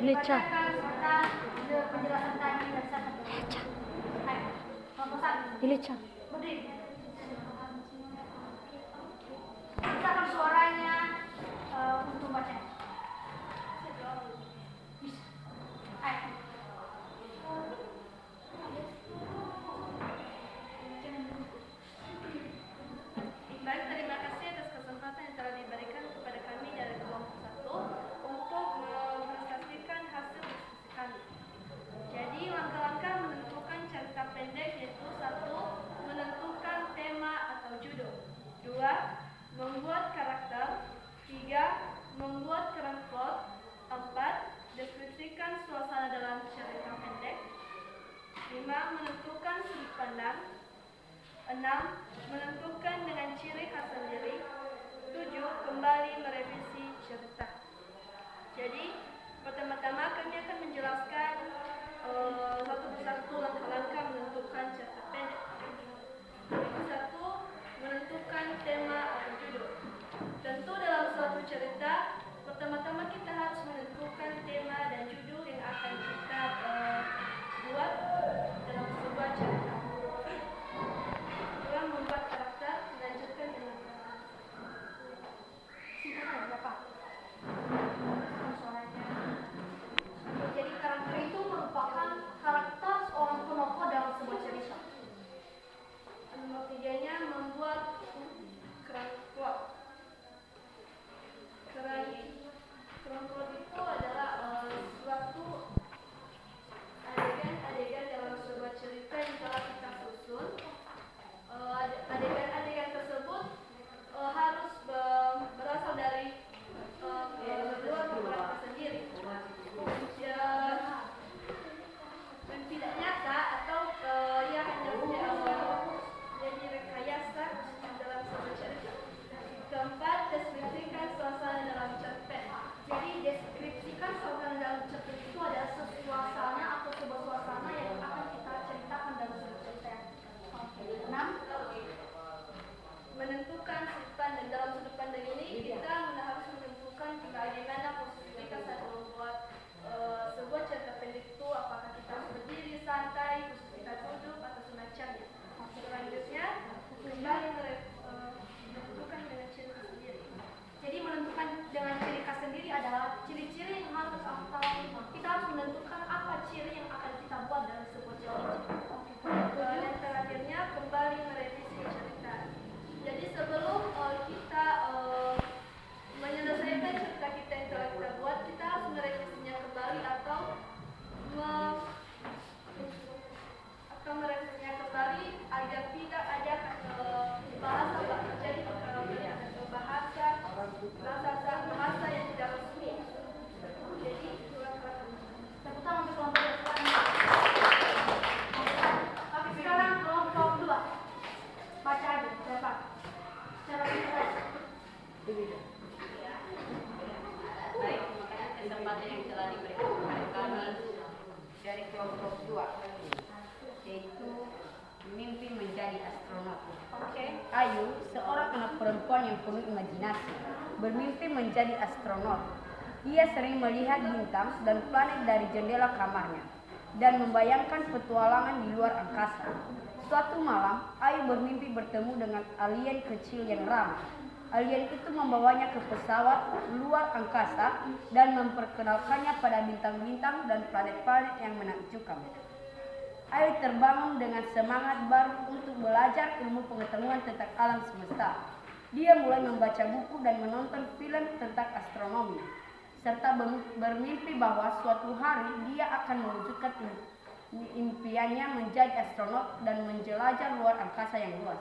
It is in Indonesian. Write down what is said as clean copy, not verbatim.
Lica. Penjelasan tadi dari sana. Lica. Berdiri. Misalkan suaranya untuk baca. Bisa. Ayo. Baik, terima kasih atas kesempatan yang telah diberikan kepada kami dari kelompok 1 untuk mempresentasikan hasil diskusi kami. Jadi, langkah-langkah menentukan cerita pendek yaitu 1. Menentukan tema atau judul. 2. Membuat karakter. 3. Membuat kerangka plot. 4. Deskripsikan suasana dalam cerita pendek. 5. Menentukan sudut pandang. 6. Menentukan dengan ciri khas sendiri. 7. Kembali merevisi cerita. Jadi, pertama-tama kami akan menjelaskan satu persatu langkah-langkah menentukan cerita pendek. Yang 1. Menentukan tema atau judul. Tentu dalam suatu cerita, pertama-tama kita harus menentukan tema dan judul yang akan kita buat dalam sebuah cerita. Membuat karakter, melanjutkan dengan Singkatnya berapa? Suaranya. Jadi karakter itu merupakan karakter seorang penokoh dalam sebuah cerita. nomor 3-nya membuat kerangka plot. Kerangka plot itu adalah suatu adegan-adegan dalam sebuah cerita yang telah kita susun. Adegan-adegan tersebut harus berasal dari luar beberapa sendiri dan tidak nyata atau ya hanya jadi rekayasa dalam sebuah cerita. Keempat, deskripsikan suasana dalam cerpen. Jadi deskripsikan suasana dalam cerpen itu adalah suasana atau sebuah suasana yang akan kita ceritakan dalam sebuah cerita. 6. Menentukan sudut pandang. Dalam sudut pandang ini kita harus menentukan bagaimana posisi kita saat membuat sebuah cerita pendek itu, apakah kita harus berdiri santai, posisi kita duduk atau semacamnya. Selanjutnya kembali menentukan dengan ciri khas sendiri. Jadi menentukan dengan ciri khas sendiri adalah ciri-ciri yang harus kita harus menentukan apa ciri yang akan kita buat dalam sebuah cerita. Dan terakhirnya kembali merevisi cerita. Jadi sebelum kita menyelesaikan cerita kita yang telah kita buat, kita harus merevisinya kembali atau merevisinya kembali agar tidak ada bahasa yang tidak resmi. Jadi Tepuk tangan untuk kelompok yang sekarang. Oke, sekarang kelompok 2. Baca aja, siapa? Cara kita. Baik, terima kasih kesempatan yang telah diberikan kepada kami dari kelompok 2, yaitu mimpi menjadi astronot. Ayu, seorang anak perempuan yang penuh imajinasi, bermimpi menjadi astronot. Ia sering melihat bintang dan planet dari jendela kamarnya dan membayangkan petualangan di luar angkasa. Suatu malam, Ayu bermimpi bertemu dengan alien kecil yang ramah. Alien itu membawanya ke pesawat luar angkasa dan memperkenalkannya pada bintang-bintang dan planet-planet yang menakjubkan. Ayu terbangun dengan semangat baru untuk belajar ilmu pengetahuan tentang alam semesta. Dia mulai membaca buku dan menonton film tentang astronomi, serta bermimpi bahwa suatu hari dia akan mewujudkan impiannya menjadi astronot dan menjelajah luar angkasa yang luas.